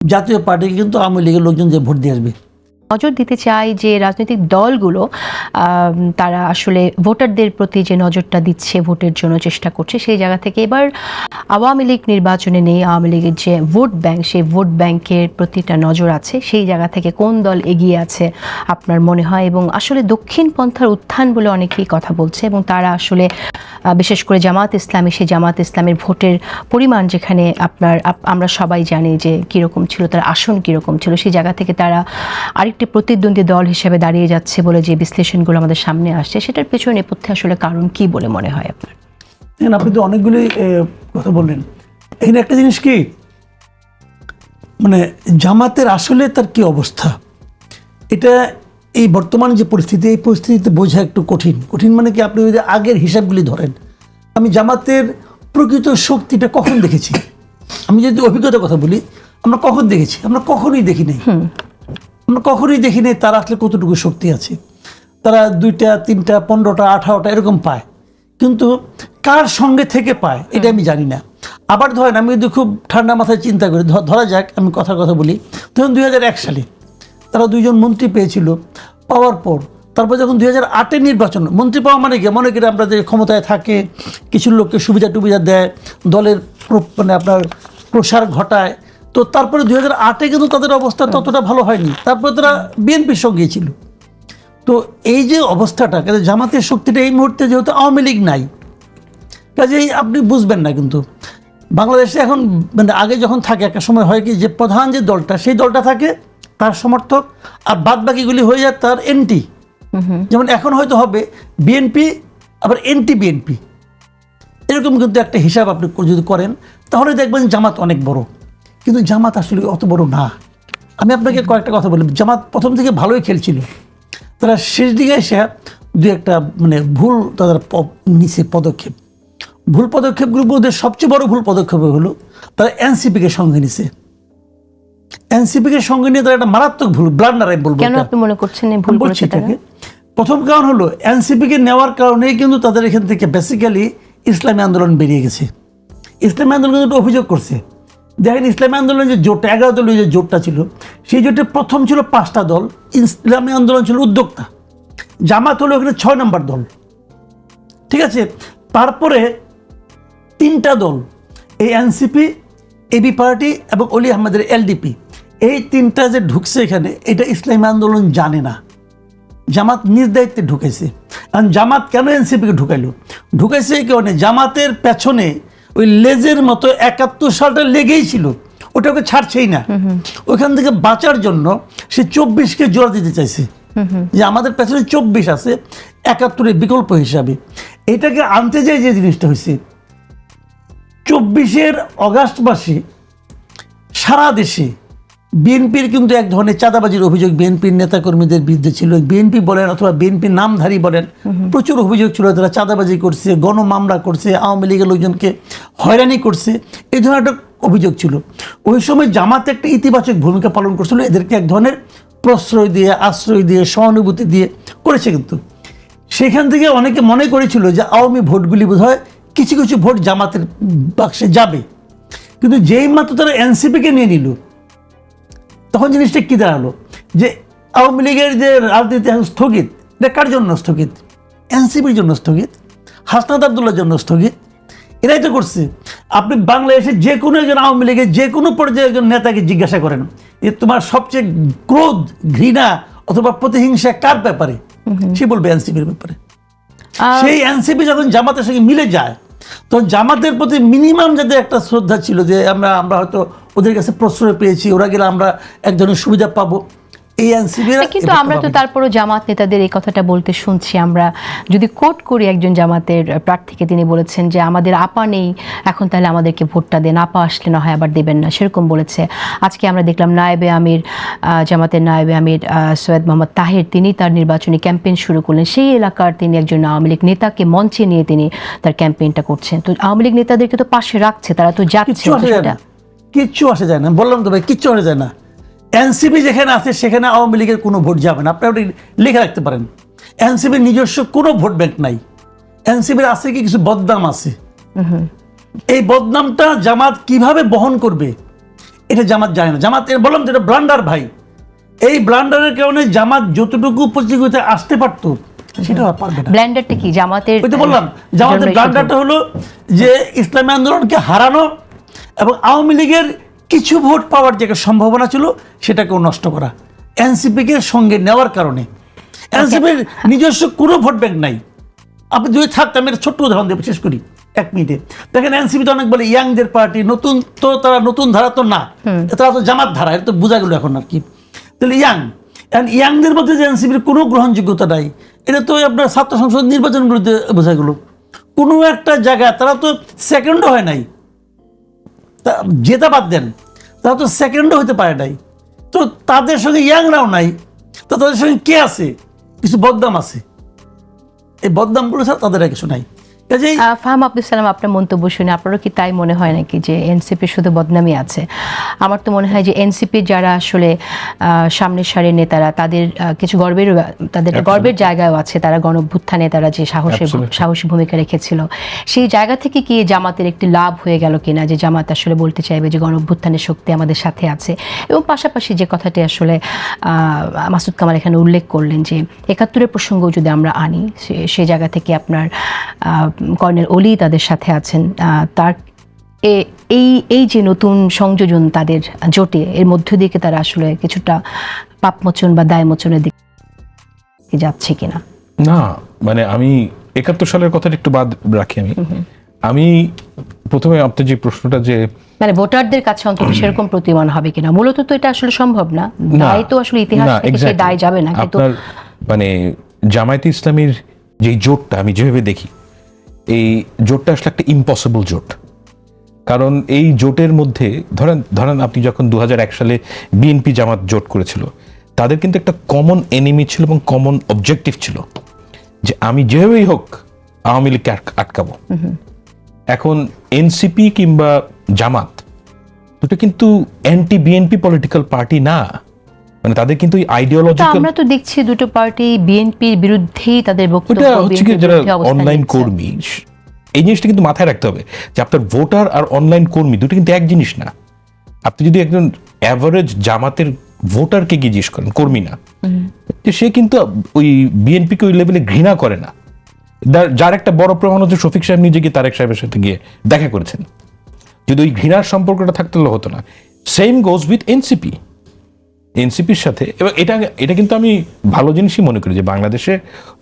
জাতীয় পার্টিকে কিন্তু আওয়ামী লীগের লোকজন যে ভোট দিয়ে আসবে। নজর দিতে চাই যে রাজনৈতিক দলগুলো তারা আসলে ভোটারদের প্রতি যে নজরটা দিচ্ছে, ভোটের জন্য চেষ্টা করছে, সেই জায়গা থেকে এবার আওয়ামী লীগ নির্বাচনে নেই, আওয়ামী লীগের যে ভোট ব্যাংক, সেই ভোট ব্যাংকের প্রতিটা নজর আছে। সেই জায়গা থেকে কোন দল এগিয়ে আছে আপনার মনে হয়? এবং আসলে দক্ষিণ পন্থার উত্থান বলে অনেকেই কথা বলছে, এবং তারা আসলে বিশেষ করে জামাত ইসলামী, সেই জামাত ইসলামের ভোটের পরিমাণ যেখানে আমরা সবাই জানি যে কীরকম ছিল, তার আসন কীরকম ছিল, সেই জায়গা থেকে তারা আরেকটি প্রতিদ্বন্দ্বী দল হিসেবে দাঁড়িয়ে যাচ্ছে বলে যে বিশ্লেষণগুলো আমাদের সামনে আসছে, সেটার পেছনে নেপথ্যে আসলে কারণ কি বলে মনে হয় আপনার? আপনি তো অনেকগুলি কথা বললেন। এখানে একটা জিনিস কি, মানে জামাতের আসলে তার কি অবস্থা, এটা এই বর্তমান যে পরিস্থিতি, এই পরিস্থিতিতে বোঝা একটু কঠিন। মানে কি, আপনি যদি আগের হিসাবগুলি ধরেন, আমি জামাতের প্রকৃত শক্তিটা কখন দেখেছি, আমি যদি অভিজ্ঞতার কথা বলি, আমরা কখন দেখেছি? আমরা কখনোই দেখি নাই তারা আসলে কতটুকু শক্তি আছে। তারা 2টা 3টা 15টা 18টা এরকম পায়, কিন্তু কার সঙ্গে থেকে পায় এটা আমি জানি না। আবার ধরেন, আমি যদি খুব ঠান্ডা মাথায় চিন্তা করি, ধরা যাক আমি কথা বলি, তখন 2001 সালে তারা 2জন মন্ত্রী পেয়েছিল। পাওয়ার পর তারপর যখন 2008-এর নির্বাচন, মন্ত্রী পাওয়া মানে কি, মনে করি আমরা যে ক্ষমতায় থাকে, কিছু লোককে সুবিধা টুবিধা দেয়, দলের মানে আপনার প্রসার ঘটায়। তো তারপরে 2008-এ কিন্তু তাদের অবস্থা ততটা ভালো হয়নি। তারপরে তারা বিএনপির সঙ্গেই ছিল। তো এই যে অবস্থাটা, জামাতের শক্তিটা এই মুহূর্তে যেহেতু আওয়ামী লীগ নাই, কাজেই আপনি বুঝবেন না। কিন্তু বাংলাদেশে এখন, মানে আগে যখন থাকে, একটা সময় হয় কি, যে প্রধান যে দলটা, সেই দলটা থাকে তার সমর্থক, আর বাদ বাকিগুলি হয়ে যায় তার এন্টি। যেমন এখন হয়তো হবে বিএনপি আবার এন্টি বিএনপি, এরকম কিন্তু একটা হিসাব আপনি যদি করেন, তাহলে দেখবেন জামাত অনেক বড়। কিন্তু জামাত আসলে অত বড় না। আমি আপনাকে কয়েকটা কথা বলি। জামাত প্রথম থেকে ভালোই খেলছিল, তারা শেষ দিকে এসে 2-একটা মানে ভুল তাদের নিচে ভুল পদক্ষেপগুলোর মধ্যে সবচেয়ে বড় ভুল পদক্ষেপ হলো তারা এনসিপিকে সঙ্গে নিছে। এনসিপিকে সঙ্গে নিয়ে তারা একটা মারাত্মক ভুল, ব্লান্ডার আমি বলবো। কেন আপনি মনে করছেন ভুল করেছে তারা? প্রথম কারণ হলো, এনসিপিকে নেওয়ার কারণেই কিন্তু তাদের এখান থেকে বেসিক্যালি ইসলামী আন্দোলন বেরিয়ে গেছে। ইসলামী আন্দোলন কিন্তু অভিযোগ করছে, দেখেন ইসলামী আন্দোলনের যে জোটটা, 11 দলের যে জোটটা ছিল, সেই জোটে প্রথম ছিল 5টা দল, ইসলামী আন্দোলন ছিল উদ্যোক্তা, জামাত হলো ওখানে 6 নম্বর দল, ঠিক আছে। তারপরে 3টা দল, এই এনসিপি, এবি পার্টি এবং অলি আহমেদের এলডিপি, এই 3টা যে ঢুকছে এখানে, এটা ইসলামী আন্দোলন জানে না, জামাত নিজ দায়িত্বে ঢুকেছে। কারণ জামাত কেন এনসিপিকে ঢুকাইছে এই কারণে, জামাতের পেছনে ওই লেজের মতো 71 সালটা লেগেই ছিল, ওটাকে ছাড়ছেই না। ওইখান থেকে বাঁচার জন্য সে 24কে জোড়া দিতে চাইছে, যে আমাদের পেছনে 24 আছে 71-এর বিকল্প হিসাবে। এটাকে আনতে যাই যে জিনিসটা হয়েছে, 24-এর অগাস্ট মাসে সারা দেশে বিএনপির কিন্তু এক ধরনের চাঁদাবাজির অভিযোগ বিএনপির নেতাকর্মীদের বিরুদ্ধে ছিল। বিএনপি বলেন অথবা বিএনপির নামধারী বলেন, প্রচুর অভিযোগ ছিল, তারা চাঁদাবাজি করছে, গণমামলা করছে, আওয়ামী লীগের লোকজনকে হয়রানি করছে, এই ধরনের একটা অভিযোগ ছিল। ওই সময় জামাত একটা ইতিবাচক ভূমিকা পালন করছিল, এদেরকে এক ধরনের প্রশ্রয় দিয়ে, আশ্রয় দিয়ে, সহানুভূতি দিয়ে করেছে। কিন্তু সেখান থেকে অনেকে মনে করেছিল যে আওয়ামী ভোটগুলি বোধহয় কিছু কিছু ভোট জামাতের বাক্সে যাবে। কিন্তু যেই মাত্র তারা এনসিপিকে নিয়ে নিল, তখন জিনিসটা কী দাঁড়ালো, যে আওয়ামী লীগের যে রাজনীতি স্থগিত, এটা কার জন্য স্থগিত? এনসিপির জন্য স্থগিত, হাসনাত আব্দুল্লাহর জন্য স্থগিত, এরাই তো করছে। আপনি বাংলাদেশে যে কোনো একজন আওয়ামী লীগের যে কোনো পর্যায়ে একজন নেতাকে জিজ্ঞাসা করেন যে তোমার সবচেয়ে ক্রোধ, ঘৃণা অথবা প্রতিহিংসা কার ব্যাপারে, সে বলবে এনসিপির ব্যাপারে। সেই এনসিপি যখন জামাতের সঙ্গে মিলে যায়, তখন জামাতের প্রতি মিনিমাম যাদের একটা শ্রদ্ধা ছিল, যে আমরা হয়তো ওদের কাছে প্রশ্রয় পেয়েছি, ওরা গেলে আমরা এক ধরনের সুবিধা পাবো, এই এনসিপি। কিন্তু আমরা তো তারপরও জামাত নেতাদের এই কথাটা বলতে শুনছি। আমরা যদি কোট করি একজন জামাতের প্রার্থীকে, তিনি বলেছেন যে আমাদের আপা নেই, এখন তাহলে আমাদেরকে ভোটটা দেন, আপা আসলে না হয় আবার দেবেন না, সেরকম বলেছে। আজকে আমরা দেখলাম নায়েবে আমির, জামাতের নায়েবে আমির সৈয়দ মোহাম্মদ তাহের, তিনি তার নির্বাচনী ক্যাম্পেইন শুরু করলেন। সেই এলাকার তিনি একজন আওয়ামী লীগ নেতাকে মঞ্চে নিয়ে তিনি তার ক্যাম্পেইনটা করছেন। তো আওয়ামী লীগ নেতাদেরকে তো পাশে রাখছে, তারা তো যাচ্ছে। কিচ্ছু আসে যায় না, বললাম তো ভাই, কিচ্ছু আসে যায় না। এনসিপি যেখানে আছে সেখানে আওয়ামী লীগের কোনো ভোট যাবে না, আপনি ওটা লিখে রাখতে পারেন। এনসিপির নিজস্ব কোনো ভোট ব্যাংক নাই। এনসিপির আছে কি, কিছু বদনাম আছে। এই বদনামটা জামাত কিভাবে বহন করবে, এটা জামাত জানে না। জামাত বললাম যেটা ব্লান্ডার ভাই, এই ব্লান্ডারের কারণে জামাত যতটুকু প্রতিযোগিতায় আসতে পারতো সেটা আর পারবে না। ব্ল্যান্ডারটা কি জামাতের? ওই তো বললাম জামাতের ব্লান্ডারটা হলো যে ইসলামী আন্দোলনকে হারানো এবং আওয়ামী লীগের কিছু ভোট পাওয়ার যে একটা সম্ভাবনা ছিল সেটাকেও নষ্ট করা, এনসিপিকে সঙ্গে নেওয়ার কারণে। এনসিপির নিজস্ব কোনো ভোট ব্যাংক নাই। আপনি যদি থাকতে, আমি একটা ছোট্ট উদাহরণ দিয়ে শেষ করি 1 মিনিটে। দেখেন এনসিপি তো অনেক বলে ইয়াংদের পার্টি, নতুন তো তারা নতুন ধারা তো না, তারা তো জামাত ধারা, এটা তো বোঝা গেল এখন আর কি। তাহলে ইয়াংদের মধ্যে যে এনসিপির কোনো গ্রহণযোগ্যতা নাই, এটা তো আপনার ছাত্র সংসদ নির্বাচনগুলোতে বোঝা গেল। কোনো একটা জায়গায় তারা তো সেকেন্ডও হয় নাই, জেতা বাদ দেন, তারা তো সেকেন্ডও হতে পারে নাই। তো তাদের সঙ্গে ইয়াংরাও নাই, তো তাদের সঙ্গে কে আছে? কিছু বদনাম আছে, এই বদনামগুলো ছাড়া তাদের আর কিছু নাই। কাজেই ফাহাম আব্দুল সালাম, আপনার মন্তব্য শুনে আপনারও কি তাই মনে হয় নাকি যে এনসিপি শুধু বদনামই আছে? আমার তো মনে হয় যে এনসিপির যারা আসলে সামনের সারির নেতারা, তাদের কিছু গর্বের জায়গাও আছে। তারা গণঅভ্যুত্থানে তারা যে সাহসী ভূমিকা রেখেছিল, সেই জায়গা থেকে কি জামাতের একটি লাভ হয়ে গেল কিনা, যে জামাত আসলে বলতে চাইবে যে গণঅভ্যুত্থানের শক্তি আমাদের সাথে আছে। এবং পাশাপাশি যে কথাটি আসলে মাসুদ কামাল এখানে উল্লেখ করলেন যে ৭১-এর প্রসঙ্গ যদি আমরা আনি, সে জায়গা থেকে আপনার কর্নেল অলি তাদের সাথে আছেন। তার এই যে নতুন সংযোজন তাদের জোটে, এর মধ্য দিয়ে তারা আসলে কিছুটা পাপমোচন বা দায়মোচনের দিকে যাচ্ছে কিনা? না, মানে আমি ৭১ সালের কথাটা একটু বাদ রাখি। আমি প্রথমে আপনার যে প্রশ্নটা, যে মানে ভোটারদের কাছে অন্তত সেরকম প্রতিমান হবে কিনা, মূলত তো এটা আসলে সম্ভব না। দায় তো আসলে ইতিহাস থেকে সেই দায় যাবে না। কিন্তু আপনার মানে জামায়াতে ইসলামীর যে জোটটা আমি যেভাবে দেখি, এই জোটটা আসলে একটা ইম্পসিবল জোট। কারণ এই জোটের মধ্যে ধরেন আপনি যখন ২০০১ সালে বিএনপি জামাত জোট করেছিল, তাদের কিন্তু একটা কমন এনিমি ছিল এবং কমন অবজেক্টিভ ছিল যে আমি যেভাবেই হোক আওয়ামী লীগকে আটকাবো। এখন এনসিপি কিংবা জামাত দুটো কিন্তু অ্যান্টি বিএনপি পলিটিক্যাল পার্টি না, মানে তাদের কিন্তু আইডিওলজিক্যাল। আমরা তো দেখছি দুটো পার্টি বিএনপির বিরুদ্ধেই তাদের বক্তব্য। এটা হচ্ছে কি, যারা অনলাইন কর্মী, এই জিনিসটা কিন্তু মাথায় রাখতে হবে যে আপনার ভোটার আর অনলাইন কর্মী দুটো কিন্তু এক জিনিস না। আপনি যদি একজন অ্যাভারেজ জামাতের ভোটারকে গিয়ে জিজ্ঞেস করেন, কর্মী না, সে কিন্তু ওই বিএনপিকে ওই লেভেলে ঘৃণা করে না। যার একটা বড় প্রমাণ হচ্ছে শফিক সাহেব নিজে গিয়ে তারেক সাহেবের সাথে গিয়ে দেখা করেছেন। যদি ওই ঘৃণার সম্পর্কটা থাকতে হতো না। সেম গোজ উইথ এনসিপির সাথে। এবং এটা কিন্তু আমি ভালো জিনিসই মনে করি যে বাংলাদেশে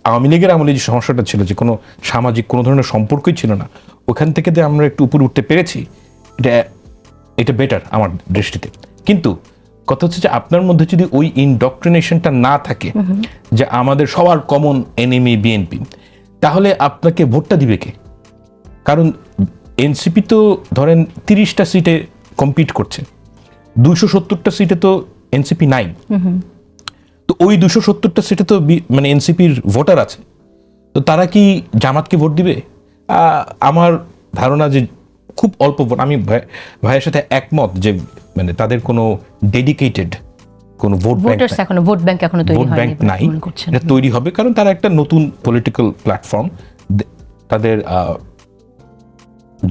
আওয়ামী লীগের আমলে যে সমস্যাটা ছিল, যে কোনো সামাজিক কোনো ধরনের সম্পর্কই ছিল না, ওখান থেকে যে আমরা একটু উপরে উঠতে পেরেছি, এটা বেটার আমার দৃষ্টিতে। কিন্তু কথা হচ্ছে যে আপনার মধ্যে যদি ওই ইনডক্ট্রিনেশনটা না থাকে যে আমাদের সবার কমন এনিমি বিএনপি, তাহলে আপনাকে ভোটটা দিবে কে? কারণ এনসিপি তো ধরেন 30টা সিটে কম্পিট করছে, 270টা সিটে তো এনসিপি নাই। তো ওই 270টা সিটে তো মানে এনসিপির ভোটার আছে, তো তারা কি জামাতকে ভোট দিবে? আমার ধারণা যে খুব অল্প ভোট। আমি ভাইয়ের সাথে একমত যে মানে তাদের কোনো ডেডিকেটেড কোনো ভোট ব্যাংক নাই, এটা তৈরি হবে। কারণ তারা একটা নতুন পলিটিক্যাল প্ল্যাটফর্ম, তাদের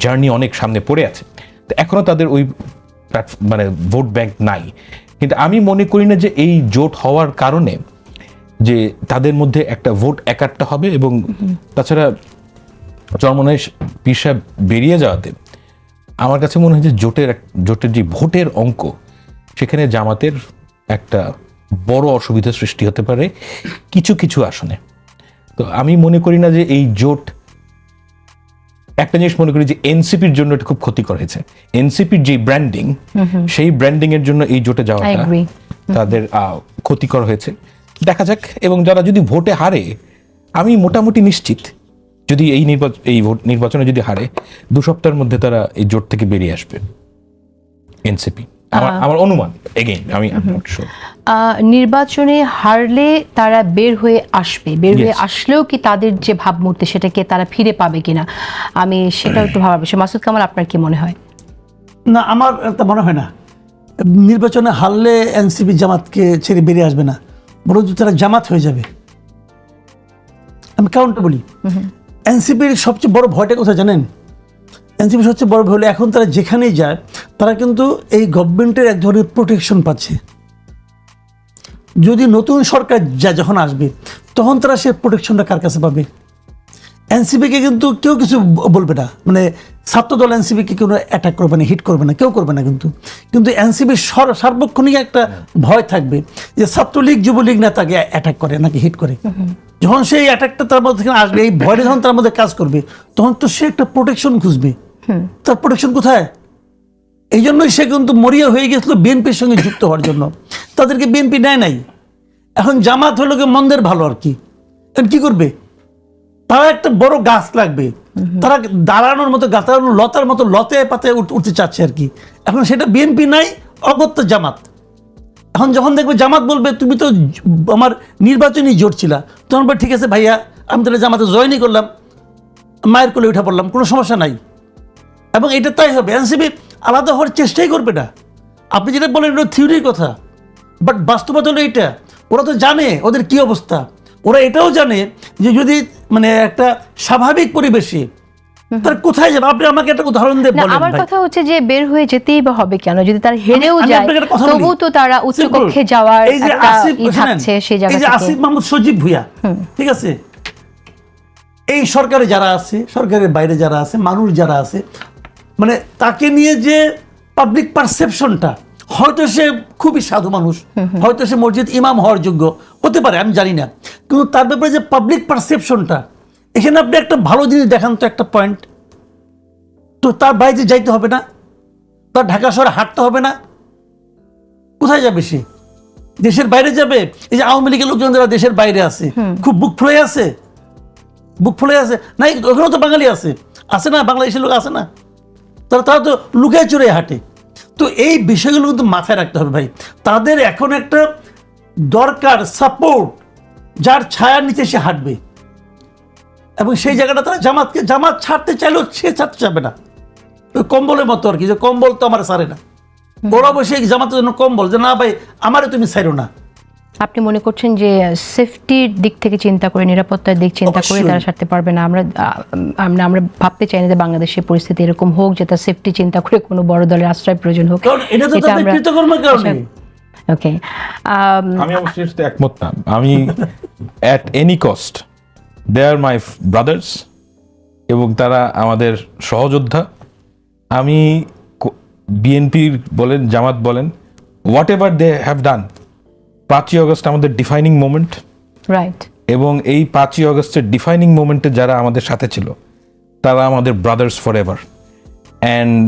জার্নি অনেক সামনে পড়ে আছে, তো এখনো তাদের ওই মানে ভোট ব্যাংক নাই। কিন্তু আমি মনে করি না যে এই জোট হওয়ার কারণে যে তাদের মধ্যে একটা ভোট একাট্টা হবে। এবং তাছাড়া চরমনায় পীর সাহেব বেরিয়ে যাওয়াতে আমার কাছে মনে হয় যে জোটের যে ভোটের অঙ্ক, সেখানে জামাতের একটা বড় অসুবিধার সৃষ্টি হতে পারে কিছু কিছু আসনে। তো আমি মনে করি না যে এই জোট, একটা জিনিস মনে করি যে এনসিপির জন্য এটা খুব ক্ষতিকর হয়েছে। এনসিপির যে ব্র্যান্ডিং, সেই ব্র্যান্ডিং এর জন্য এই জোটে যাওয়াটা তাদের ক্ষতিকর হয়েছে। দেখা যাক। এবং যারা যদি ভোটে হারে, আমি মোটামুটি নিশ্চিত যদি এই ভোট নির্বাচনে যদি হারে, 2 সপ্তাহের মধ্যে তারা এই জোট থেকে বেরিয়ে আসবে এনসিপি, আমার অনুমান। এগেইন আমি নির্বাচনে হারলে তারা বের হয়ে আসলেও কি তাদের যে ভাবমূর্তি সেটাকে তারা ফিরে পাবে কিনা, আমি সেটা একটু ভাবা বিষয়। মাসুদ কামাল, আপনার কি মনে হয়? না, আমার তা মনে হয় না। নির্বাচনে হারলে এনসিপি জামাতকে ছেড়ে বেরিয়ে আসবে না, বরঞ্চ তারা জামাত হয়ে যাবে। আমি কারণটা বলি। এনসিপির সবচেয়ে বড় ভয়টা কোথায় জানেন? এনসিপির সবচেয়ে বড় ভয় হলো এখন তারা যেখানেই যায় তারা কিন্তু এই গভর্নমেন্টের এক ধরনের প্রোটেকশন পাচ্ছে। যদি নতুন সরকার যখন আসবে তখন তারা সে প্রোটেকশনটা কার কাছে পাবে? এনসিপিকে কিন্তু কেউ কিছু বলবে না, মানে ছাত্রদল এনসিপিকে কেউ অ্যাটাক করবে না, হিট করবে না, কেউ করবে না। কিন্তু এনসিপির সার্বক্ষণিক একটা ভয় থাকবে যে ছাত্রলীগ যুবলীগ না তাকে অ্যাটাক করে নাকি হিট করে। যখন সেই অ্যাটাকটা তার মধ্যে আসবে, এই ভয়টা যখন তার মধ্যে কাজ করবে, তখন তো সে একটা প্রোটেকশন খুঁজবে। তার প্রোটেকশন কোথায়? এই জন্যই সে কিন্তু মরিয়া হয়ে গেছিল বিএনপির সঙ্গে যুক্ত হওয়ার জন্য। তাদেরকে বিএনপি নেয় নাই। এখন জামাত হলো কি মন্দের ভালো আর কি, এখন কি করবে? তারা একটা বড় গাছ লাগবে, তারা দাঁড়ানোর মতো গাছ, লতার মতো লতে পাতে উঠতে চাচ্ছে আর কি। এখন সেটা বিএনপি নাই, অগত্য জামাত। এখন যখন দেখবে জামাত বলবে তুমি তো আমার নির্বাচনী জোট ছিলা, তখন বলবে ঠিক আছে ভাইয়া, আমি তাহলে জামাতে জয়েনই করলাম, মায়ের কোলে উঠা পড়লাম, কোনো সমস্যা নাই। এবং এটা তাই হবে। এনসিপি আলাদা হওয়ার চেষ্টাই করবে না। আপনি যেটা বলেন এটা থিওরির কথা, বাট বাস্তবতা হলো এইটা। ওরা তো জানে ওদের কি অবস্থা। ওরা এটাও জানে যে যদি মানে একটা স্বাভাবিক পরিবেশে তারা কোথায় যাবে। আপনি আমাকে একটা উদাহরণ দিয়ে বলেন। আমার কথা হচ্ছে যে বের হয়ে যেতেই বা হবে কেন? যদি তারা হেরেও আমি যায় আপনাকে একটা কথা বলি। তবুও তো তারা উচ্চ কক্ষে যাওয়ার এই যে একটা আসিফ, থাকছে সেই জায়গা এই যে থেকে। আসিফ মাহমুদ সজীব ভুঁইয়া, ঠিক আছে, এই সরকারে যারা আছে, সরকারের বাইরে যারা আছে, মানুষ যারা আছে, মানে তাকে নিয়ে যে পাবলিক পারসেপশনটা, হয়তো সে খুবই সাধু মানুষ, হয়তো সে মসজিদ ইমাম হওয়ার যোগ্য হতে পারে, আমি জানি না, কিন্তু তার ব্যাপারে যে পাবলিক পারসেপশনটা, এখানে আপনি একটা ভালো জিনিস দেখান তো, একটা পয়েন্ট তো তার বাইরে যাইতে হবে না, তার ঢাকা শহরে হাঁটতে হবে না, কোথায় যাবে সে? দেশের বাইরে যাবে? এই যে আওয়ামী লীগের লোকজন যারা দেশের বাইরে আছে, খুব বুক ফুলে আছে, বুক ফুলে আছে, নাই ওখানেও তো বাঙালি আছে না, বাংলাদেশের লোক আছে না, তারা তো লুকায় চুরে হাঁটে। তো এই বিষয়গুলো কিন্তু মাথায় রাখতে হবে ভাই। তাদের এখন একটা দরকার সাপোর্ট, যার ছায়ার নিচে সে হাঁটবে। এবং সেই জায়গাটা তারা জামাত ছাড়তে চাইলেও সে ছাড়তে যাবে না। ওই কম্বলের মতো আর কি, যে কম্বল তো আমার সারে না, ওরা বসে জামাতের জন্য কম্বল, যে না ভাই আমারে তুমি ছাড়ো না। আপনি মনে করছেন যে সেফটির দিক থেকে চিন্তা করে, নিরাপত্তার দিক চিন্তা করে তারা ছাড়তে পারবে না? আমরা ভাবতে চাই না যে বাংলাদেশের পরিস্থিতি এরকম হোক যে তার সেফটি চিন্তা করে কোনো বড় দলের আশ্রয় প্রয়োজন হোক। কারণ এটা তো তাদের কৃতকর্মের কারণে। ওকে, আমি অবশ্যই সাথে একমত না। আমি at any cost they are my brothers, এবং তারা আমাদের সহযোদ্ধা। আমি বিএনপির বলেন, জামাত বলেন, whatever they have done, 5ই অগস্ট আমাদের ডিফাইনিং মোমেন্ট, রাইট। এবং এই 5ই অগস্টের ডিফাইনিং মোমেন্টে যারা আমাদের সাথে ছিল তারা আমাদের brothers for ever. And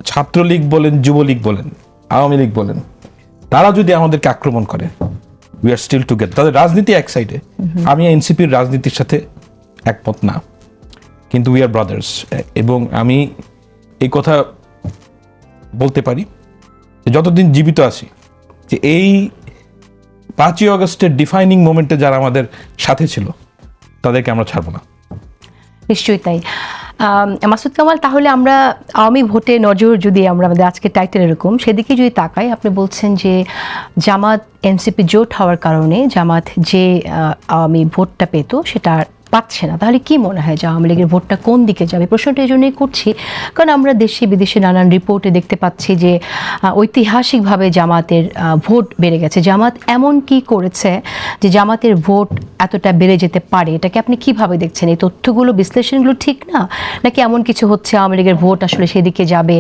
Chhatra League বলেন, যুবলীগ বলেন, আওয়ামী লীগ বলেন, তারা যদি আমাদেরকে আক্রমণ করে, উই আর স্টিল টুগেদার। তাদের রাজনীতি এক সাইডে, আমি এনসিপির রাজনীতির সাথে একমত না, কিন্তু উই আর ব্রাদার্স। এবং আমি এই কথা বলতে পারি যে যতদিন জীবিত আছি, যে এই 5ই অগস্টের ডিফাইনিং মোমেন্টে যারা আমাদের সাথে ছিল তাদেরকে আমরা ছাড়বো না। নিশ্চয়ই তাই। মাসুদ কামাল, তাহলে আমরা আওয়ামী ভোটে নজর যদি আমরা আমাদের আজকের টাইটেল এরকম, সেদিকে যদি তাকাই, আপনি বলছেন যে জামাত এনসিপি জোট হওয়ার কারণে জামাত যে আওয়ামী ভোটটা পেত সেটা পাচ্ছে না। তাহলে কি মনে হয় যে আওয়ামী লীগের ভোটটা কোন দিকে যাবে? প্রশ্নটা এই জন্যই করছি কারণ আমরা দেশে বিদেশে নানান রিপোর্টে দেখতে পাচ্ছি যে ঐতিহাসিকভাবে জামাতের ভোট বেড়ে গেছে। জামাত এমন কি করেছে যে জামাতের ভোট এতটা বেড়ে যেতে পারে? এটাকে আপনি কিভাবে দেখছেন? এই তথ্যগুলো, বিশ্লেষণগুলো ঠিক না, নাকি এমন কিছু হচ্ছে আওয়ামী লীগের ভোট আসলে সেদিকে যাবে,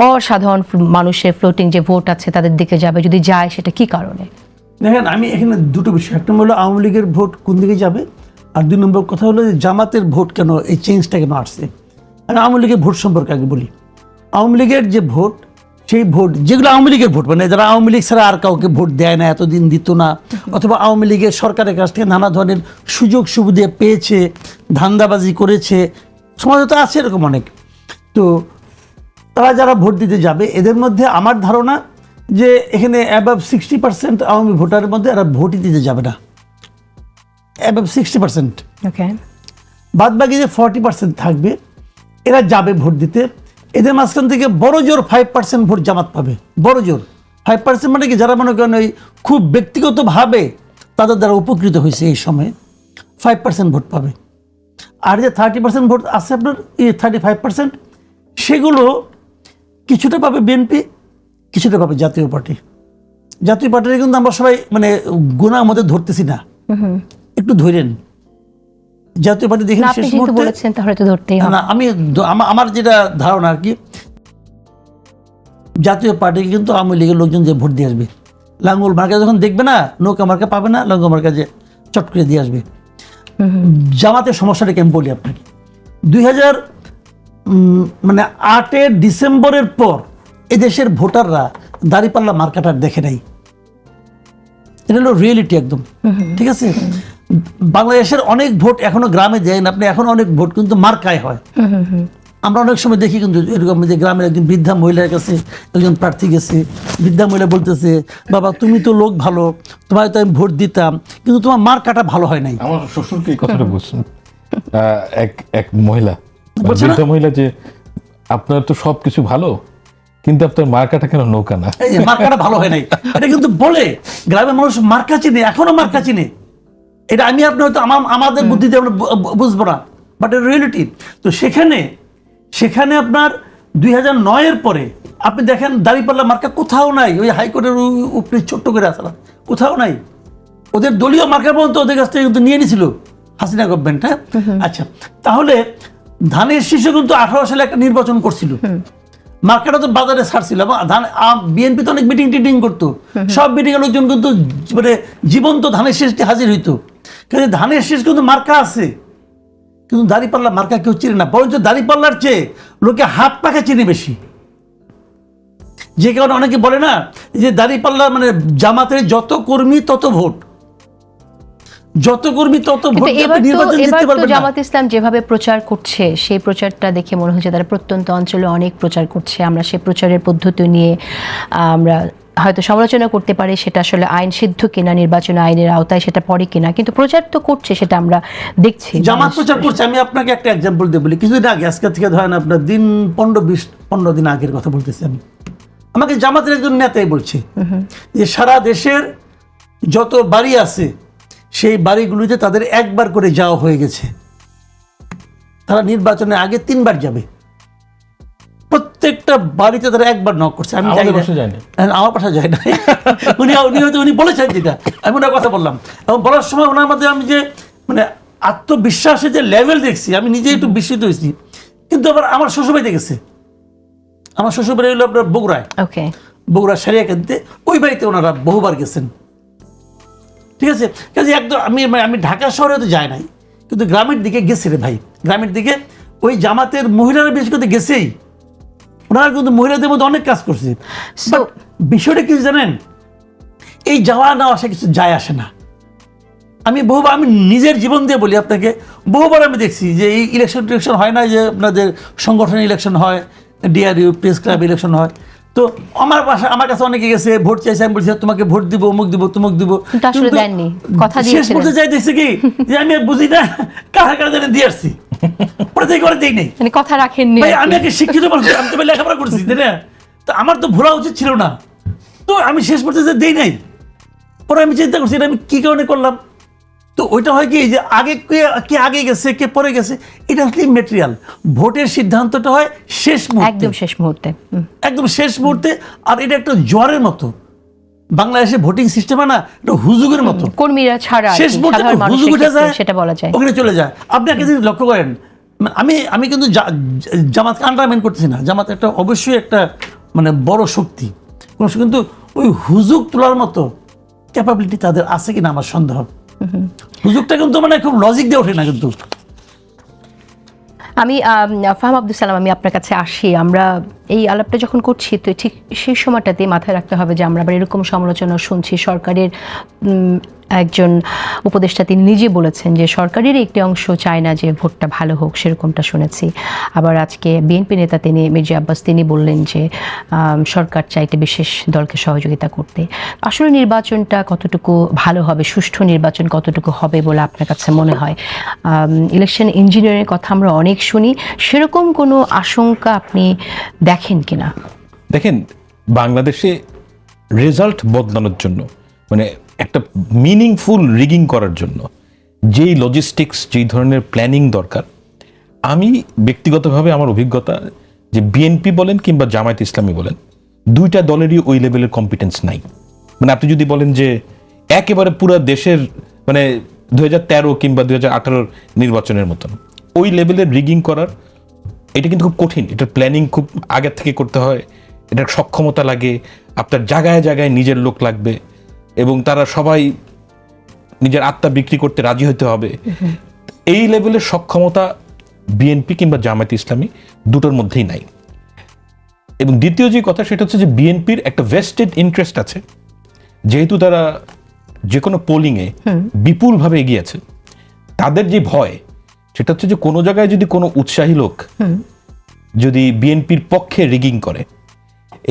অসাধারণ মানুষের ফ্লোটিং যে ভোট আছে তাদের দিকে যাবে? যদি যায় সেটা কি কারণে? দেখেন, আমি এখানে দুটো বিষয়, একটা হলো আওয়ামী লীগের ভোট কোন দিকে যাবে, আর 2 নম্বর কথা হলো যে জামাতের ভোট কেন, এই চেঞ্জটা কেন আসছে। আর আওয়ামী লীগের ভোট সম্পর্কে আগে বলি। আওয়ামী লীগের যে ভোট, সেই ভোট যেগুলো আওয়ামী লীগের ভোট, মানে যারা আওয়ামী লীগ ছাড়া আর কাউকে ভোট দেয় না, এতদিন দিত না, অথবা আওয়ামী লীগের সরকারের কাছ থেকে নানা ধরনের সুযোগ সুবিধা পেয়েছে, ধান্দাবাজি করেছে, সমাজে তো আছে এরকম অনেক। তো তারা যারা ভোট দিতে যাবে, এদের মধ্যে আমার ধারণা যে এখানে অ্যাবাভ 60% আওয়ামী ভোটারের মধ্যে এরা ভোটই দিতে যাবে না, অ্যাবাভ 60%। ওকে, বাদ বাকি যে 40% থাকবে এরা যাবে ভোট দিতে। এদের মাঝখান থেকে বড় জোর 5% ভোট জামাত পাবে, বড় জোর 5%, মানে কি যারা মনে করেন ওই খুব ব্যক্তিগতভাবে তাদের দ্বারা উপকৃত হয়েছে এই সময়ে 5% ভোট পাবে। আর যে 30% ভোট আছে আপনার, এই 35%, সেগুলো কিছুটা পাবে বিএনপি, কিছুটা পাবে জাতীয় পার্টি। জাতীয় পার্টির কিন্তু আমরা সবাই মানে গুণার মধ্যে ধরতেছি না, একটু ধরেন। জাতীয় পার্টি দেখেন না, আপনি শেষ যেহেতু মুহূর্তে, বলেছেন তাহলে তো ধরতেই হবে। না আমি আমার যেটা ধারণা আর কি, জাতীয় পার্টিকে কিন্তু আওয়ামী লীগের লোকজন যে ভোট দিয়ে আসবে, লাঙ্গল মার্কা যখন দেখবে না, নৌকা মার্কা পাবে না, লাঙ্গল মার্কা যে চট করে দিয়ে আসবে। জামাতের সমস্যাটা কি আমি বলি আপনাকে, 8 ডিসেম্বরের পর এদেশের ভোটাররা দাঁড়িপাল্লা মার্কাটা দেখে নাই। এটা হলো রিয়েলিটি একদম, ঠিক আছে। বাংলাদেশের অনেক ভোট এখনো গ্রামে যায় না, আপনি এখন অনেক ভোট কিন্তু মার্কায় হয়। আমরা অনেক সময় দেখি কিন্তু এরকম যে গ্রামের একজন বৃদ্ধা মহিলার কাছে একজন প্রার্থী গেছে, বৃদ্ধা মহিলা বলতেছে, বাবা তুমি তো লোক ভালো, তোমার তো আমি ভোট দিতাম, কিন্তু তোমার মার্কাটা ভালো হয় নাই। আমার শ্বশুরকে এই কথাটা বলছেন এক মহিলা, বলছে না? বৃদ্ধা মহিলা, যে আপনার তো সবকিছু ভালো, কিন্তু আপনার মার্কাটা কেন নৌকা না? এই যে মার্কাটা ভালো হয় নাই, এটা কিন্তু বলে গ্রামের মানুষ মার্কা চিনে, এখনো মার্কা চিনে। এটা আমি আপনি হয়তো আমাদের বুদ্ধিতে আমরা বুঝবো না, বাট এটা রিয়েলিটি। তো সেখানে আপনার 2009-এর পরে আপনি দেখেন দাঁড়িপাল্লা মার্কা কোথাও নাই, ওই হাইকোর্টের উপরে ছোট্ট করে আসলাম, কোথাও নাই। ওদের দলীয় মার্কা পর্যন্ত ওদের কাছ থেকে কিন্তু নিয়ে নিয়েছিল হাসিনা গভর্নমেন্ট। হ্যাঁ, আচ্ছা, তাহলে ধানের শীর্ষে কিন্তু 18 সালে একটা নির্বাচন করছিল, মার্কাটা তো বাজারে ছাড়ছিল। বিএনপি তো অনেক মিটিং টিটিং করতো, সব মিটিং এর লোকজন কিন্তু মানে জীবন্ত ধানের শীষটি হাজির হইতো। কিন্তু ধানের শীষ কিন্তু মার্কা আছে, কিন্তু দাঁড়িপাল্লা মার্কা কেউ চিনে না, বরঞ্চ দাঁড়িপাল্লার চেয়ে লোকে হাত পাখা চিনে বেশি। যে কারণে অনেকে বলে না যে দাঁড়িপাল্লা মানে জামাতের যত কর্মী তত ভোট, যত কর্মী তত ভোট, নির্বাচন জিততে পারবে না। জামাত ইসলাম যেভাবে প্রচার করছে, সেই প্রচারটা দেখে মনে হচ্ছে তারা প্রত্যন্ত অঞ্চলে অনেক প্রচার করছে। আমরা সেই প্রচারের পদ্ধতি নিয়ে আমরা হয়তো সমালোচনা করতে পারি, সেটা আসলে আইন সিদ্ধ কিনা, নির্বাচন আইনের আওতায় সেটা পড়ে কিনা, কিন্তু প্রচার তো করছে, সেটা আমরা দেখছি। জামাত প্রচার করছে। আমি আপনাকে একটা এক্সাম্পল দিয়ে বলি, কিছুদিন আগে, আজকে থেকে ধরেন আপনার দিন 15 দিন আগের কথা বলতেছি আমি, আমাকে জামাতের একজন নেতাই বলছে যে সারা দেশের যত বাড়ি আছে সেই বাড়িগুলিতে তাদের একবার করে যাওয়া হয়ে গেছে, তারা নির্বাচনের আগে 3 বার যাবে, প্রত্যেকটা বাড়িতে তারা একবার নক করছে। আমি আমাদের বাসায় যায় না। আমার পাশে যায় না। উনি বলেছেন যেটা, আমি ওনার কথা বললাম, এবং বলার সময় ওনার মধ্যে আমি যে মানে আত্মবিশ্বাসের যে লেভেল দেখছি, আমি নিজে একটু বিস্মিত হয়েছি। কিন্তু আবার আমার শ্বশুরবাড়িতে গেছে, আমার শ্বশুরবাড়ি হলো আপনার বগুড়ায়, বগুড়া সারিয়াকান্দিতে, ওই বাড়িতে ওনারা বহুবার গেছেন, ঠিক আছে। কাজে একদম আমি ঢাকা শহরে তো যাই নাই, কিন্তু গ্রামের দিকে গেছে রে ভাই, গ্রামের দিকে ওই জামাতের মহিলারা বেশি করে গেছেই, ওনারা কিন্তু মহিলাদের মধ্যে অনেক কাজ করছে। But বিষয়টা কি জানেন, এই যাওয়া না আসা কিছু যায় আসে না। আমি নিজের জীবন দিয়ে বলি আপনাকে, বহুবার আমি দেখছি যে এই ইলেকশন হয় না, যে আপনাদের সংগঠনের ইলেকশন হয়, ডিআরইউ প্রেস ক্লাব ইলেকশন হয়, তো আমার কাছে অনেকে গেছে, ভোট চাইছে, আমি বলছি তোমাকে ভোট দিব, অমুক দিব, তুমুক দিব, শেষ পর্যন্ত যাই দেখছি কি যে আমি বুঝি না কারা কারা জানে দিয়ে আসছি, পরে থেকে করে দিই নেই, কথা রাখেননি। আমি আগে শিক্ষিত মানুষ, আমি তো লেখাপড়া করছি, তাই না? তো আমার তো ভোলা উচিত ছিল না, তো আমি শেষ পর্যন্ত দিই নাই। পরে আমি চিন্তা করছি এটা আমি কি কারণে করলাম। তো ওইটা হয় কি যে আগে কে আগে গেছে, কে পরে গেছে, এটা হচ্ছে ম্যাটেরিয়াল। ভোটের সিদ্ধান্তটা হয় শেষ মুহূর্তে, একদম শেষ মুহূর্তে। আর এটা একটা জ্বরের মতো, বাংলাদেশে ভোটিং সিস্টেমে না এটা হুজুগের মতো, কর্মীরা ছাড়া শেষ মুহূর্তে হুজুগ উঠে যায়, সেটা বলা যায়, ওখানে চলে যায়। আপনি একটা জিনিস লক্ষ্য করেন, আমি কিন্তু জামাতকে আন্ডারমাইন করতেছি না, জামাত একটা অবশ্যই একটা মানে বড় শক্তি, কিন্তু ওই হুজুগ তোলার মতো ক্যাপাবিলিটি তাদের আছে কিনা আমার সন্দেহ। হুজুগটা কিন্তু মানে খুব লজিক দিয়ে ওঠে না। কিন্তু আমি ফাহাম আব্দুল সালাম, আমি আপনার কাছে আসি। আমরা এই আলাপটা যখন করছি, তো ঠিক সেই সময়টাতে মাথায় রাখতে হবে যে আমরা আবার এরকম সমালোচনা শুনছি। সরকারের একজন উপদেষ্টা তিনি নিজে বলেছেন যে সরকারের একটি অংশ চায় না যে ভোটটা ভালো হোক, সেরকমটা শুনেছি। আবার আজকে বিএনপি নেতা তিনি মির্জা আব্বাস তিনি বললেন যে সরকার চাইতে বিশেষ দলকে সহযোগিতা করতে। আসলে নির্বাচনটা কতটুকু ভালো হবে, সুষ্ঠু নির্বাচন কতটুকু হবে বলে আপনার কাছে মনে হয়? ইলেকশন ইঞ্জিনিয়ারের কথা আমরা অনেক শুনি, সেরকম কোনো আশঙ্কা আপনি দেখেন কিনা? দেখেন, বাংলাদেশে রেজাল্ট বদলানোর জন্য, মানে একটা মিনিংফুল রিগিং করার জন্য যেই লজিস্টিক্স, যেই ধরনের প্ল্যানিং দরকার, আমি ব্যক্তিগতভাবে আমার অভিজ্ঞতা যে বিএনপি বলেন কিংবা জামায়াত ইসলামী বলেন, দুইটা দলেরই ওই লেভেলের কম্পিটেন্স নাই। মানে আপনি যদি বলেন যে একেবারে পুরো দেশের মানে 2013 কিংবা 2018 নির্বাচনের মতন ওই লেভেলের রিগিং করার, এটা কিন্তু খুব কঠিন। এটার প্ল্যানিং খুব আগের থেকে করতে হয়, এটার সক্ষমতা লাগে, আপনার জায়গায় জায়গায় নিজের লোক লাগবে এবং তারা সবাই নিজের আত্মা বিক্রি করতে রাজি হতে হবে। এই লেভেলের সক্ষমতা বিএনপি কিংবা জামায়াত ইসলামী দুটোর মধ্যেই নাই। এবং দ্বিতীয় যে কথা সেটা হচ্ছে যে বিএনপির একটা ভেস্টেড ইন্টারেস্ট আছে, যেহেতু তারা যে কোনো পোলিংয়ে বিপুলভাবে এগিয়ে আছে, তাদের যে ভয় সেটা হচ্ছে যে কোনো জায়গায় যদি কোনো উৎসাহী লোক যদি বিএনপির পক্ষে রিগিং করে,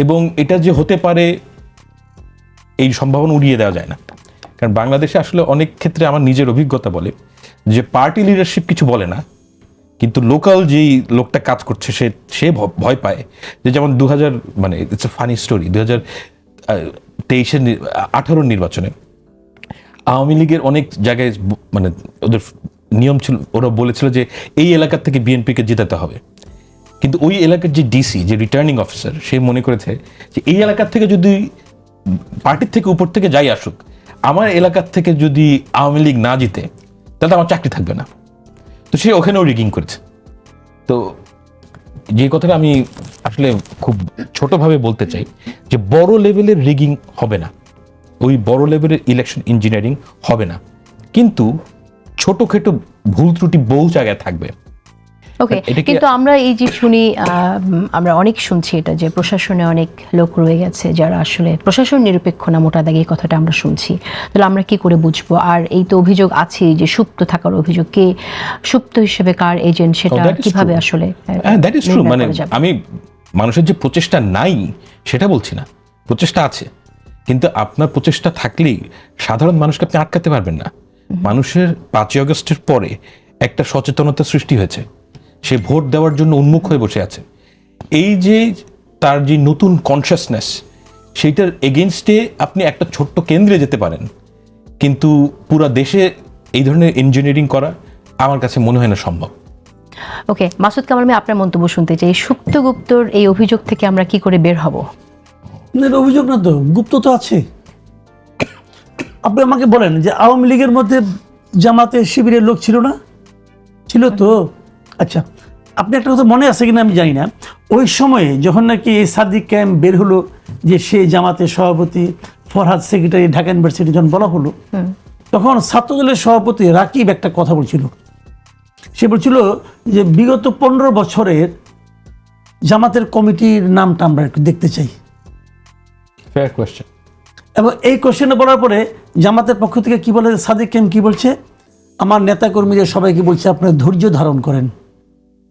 এবং এটা যে হতে পারে এই সম্ভাবনা উড়িয়ে দেওয়া যায় না। কারণ বাংলাদেশে আসলে অনেক ক্ষেত্রে আমার নিজের অভিজ্ঞতা বলে যে পার্টি লিডারশিপ কিছু বলে না, কিন্তু লোকাল যেই লোকটা কাজ করছে সে ভয় পায়। যে যেমন 2000 মানে ইটস এ ফানি স্টোরি, 2018 নির্বাচনে আওয়ামী লীগের অনেক জায়গায় মানে ওদের নিয়ম ছিল, ওরা বলেছিল যে এই এলাকা থেকে বিএনপিকে জেতাতে হবে, কিন্তু ওই এলাকার যে ডিসি, যে রিটার্নিং অফিসার, সে মনে করেছে যে এই এলাকার থেকে যদি পার্টির থেকে উপর থেকে যাই আসুক, আমার এলাকার থেকে যদি আওয়ামী লীগ না জিতে তাহলে আমার চাকরি থাকবে না। তো সে ওখানেও রিগিং করেছে। তো যে কথাটা আমি আসলে খুব ছোটভাবে বলতে চাই যে বড় লেভেলের রিগিং হবে না, ওই বড় লেভেলের ইলেকশন ইঞ্জিনিয়ারিং হবে না, কিন্তু ছোটখাটো ভুল ত্রুটি বহু জায়গায় থাকবে। ওকে, কিন্তু আমরা এই যে শুনি, আমরা অনেক শুনছি এটা যে প্রশাসনে অনেক লোক রয়ে গেছে যারা আসলে প্রশাসন নিরপেক্ষ না, মোটা দাগে এই কথাটা আমরা শুনছি। তাহলে আমরা কি করে বুঝবো? আর এই তো অভিযোগ আছে যে সুপ্ত থাকার অভিযোগ, কে সুপ্ত হিসেবে কার এজেন্ট, সেটা কিভাবে আসলে দ্যাট ইজ ট্রু। মানে আমি মানুষের যে প্রচেষ্টা নাই সেটা বলছি না, প্রচেষ্টা আছে, কিন্তু আপনার প্রচেষ্টা থাকলেই সাধারণ মানুষকে আপনি আটকাতে পারবেন না। মানুষের 5ই আগস্টের পরে একটা সচেতনতা সৃষ্টি হয়েছে, সে ভোট দেওয়ার জন্য উন্মুখ হয়ে বসে আছে। এই যে তার যে নতুন কনসিয়াসনেস, সেইটার এগেনস্টে আপনি একটা ছোট্ট কেন্দ্রে যেতে পারেন, কিন্তু পুরো দেশে এই ধরনের ইঞ্জিনিয়ারিং করা আমার কাছে মনে হয় না সম্ভব। ওকে, মাসুদ কামাল, আমি আপনার মন্তব্য শুনতে চাই। সুপ্ত গুপ্তর এই অভিযোগ থেকে আমরা কি করে বের হব? অভিযোগ না তো, গুপ্ত তো আছে। আপনি আমাকে বলেন যে আওয়ামী লীগের মধ্যে জামাতে শিবিরের লোক ছিল না? ছিল তো। আচ্ছা, আপনি একটা কথা মনে আছে কিনা আমি জানি না, ওই সময়ে যখন নাকি সাদিক ক্যাম্প বের হলো যে সে জামাতের সভাপতি, ফরহাদ সেক্রেটারি, ঢাকা ইউনিভার্সিটি যখন বলা হলো, তখন ছাত্রদলের সভাপতি রাকিব একটা কথা বলছিল। সে বলছিল যে বিগত 15 বছরের জামাতের কমিটির নামটা আমরা একটু দেখতে চাই। Fair question. এবং এই কোশ্চেনে বলার পরে জামাতের পক্ষ থেকে কি বলে, সাদিক ক্যাম্প কি বলছে, আমার নেতাকর্মীরা সবাইকে বলছে আপনারা ধৈর্য ধারণ করেন।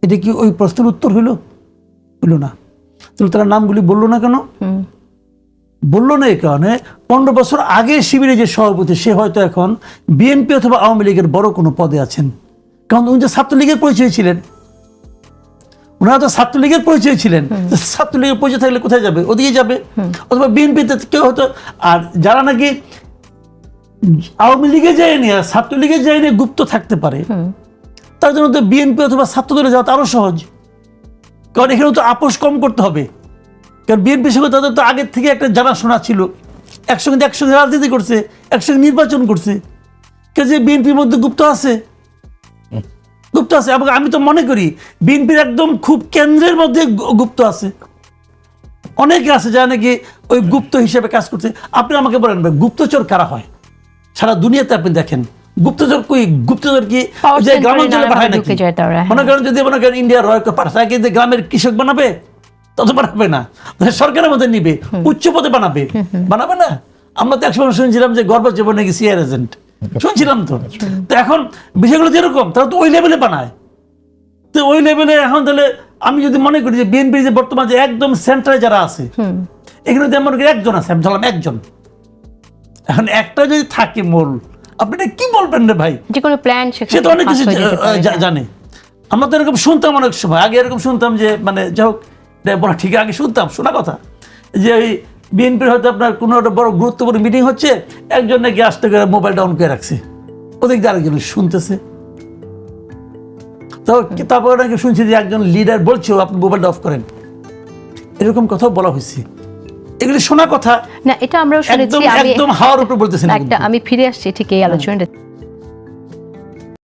এটা কি ওই প্রশ্নের উত্তর হইল? হইল না। তাহলে তারা নামগুলি বললো না কেন? বললো না এই কারণে 15 বছর আগে শিবিরে যে সভাপতি, সে হয়তো এখন বিএনপি অথবা আওয়ামী লীগের বড় কোনো পদে আছেন। কারণ উনি তো ছাত্রলীগের পরিচয় ছিলেন, ওনারা তো ছাত্রলীগের পরিচয় ছিলেন। ছাত্রলীগের পরিচয় থাকলে কোথায় যাবে? ওদিকে যাবে, অথবা বিএনপিতে কেউ হয়তো। আর যারা নাকি আওয়ামী লীগে যায়নি আর ছাত্রলীগে যায়নি গুপ্ত থাকতে পারে, তার জন্য তো বিএনপি অথবা ছাত্রদলে যাওয়া আরো সহজ। কারণ এখানে তো আপোষ কম করতে হবে, কারণ বিএনপির সঙ্গে তাদের তো আগের থেকে একটা জানাশোনা ছিল, একসঙ্গে রাজনীতি করছে, একসঙ্গে নির্বাচন করছে। কাজে বিএনপির মধ্যে গুপ্ত আছে, গুপ্ত আছে। এবং আমি তো মনে করি বিএনপির একদম খুব কেন্দ্রের মধ্যে গুপ্ত আছে, অনেকে আছে যারা নাকি ওই গুপ্ত হিসেবে কাজ করছে। আপনি আমাকে বলেন ভাই, গুপ্তচর কারা হয় সারা দুনিয়াতে? আপনি দেখেন গুপ্তচর কই? গুপ্তচর কি গ্রামাঞ্চলে পাঠায় নাকি? মনে করেন যদি মনে করেন ইন্ডিয়ার রয়কে পাঠায়, কিন্তু গ্রামের কৃষক বানাবে? তত বানাবে না, সরকারের মধ্যে নিবে, উচ্চ পদে বানাবে না। আমরা তো একসময় শুনছিলাম যে গর্ভজীবন নাকি সিআর এজেন্ট, শুনছিলাম তো। তো এখন বিষয়গুলো যেরকম, তারা তো ওই লেভেলে বানায়। তো ওই লেভেলে এখন তাহলে আমি যদি মনে করি যে বিএনপি যে বর্তমান যে একদম সেন্টারে যারা আছে, এখানে যেমন একজন আছে, আমি ধরলাম একজন, এখন একটা যদি থাকে মূল, আপনি কি বলবেন রে ভাই? যে কোনো প্ল্যান সে তো অনেক কিছু জানে। আমরা তো এরকম শুনতাম অনেক সময় আগে, এরকম শুনতাম যে মানে যাই হোক বলা ঠিক, আগে শুনতাম শোনা কথা যে ওই বিএনপির হয়তো আপনার কোনো একটা বড় গুরুত্বপূর্ণ মিটিং হচ্ছে, একজন নাকি আসতে করে মোবাইলটা অন করে রাখছে, ওদিক দিয়ে আরেকজন শুনতেছে। তো তারপরে নাকি শুনছি যে একজন লিডার বলছে আপনি মোবাইলটা অফ করেন। এরকম কথাও বলা হয়েছে। এগুলি শোনা কথা, না এটা আমরাও শুনেছি। একদম একদম হাওয়ার উপর বলতেছেন। একটা আমি ফিরে আসছি ঠিক এই আলোচনাটা।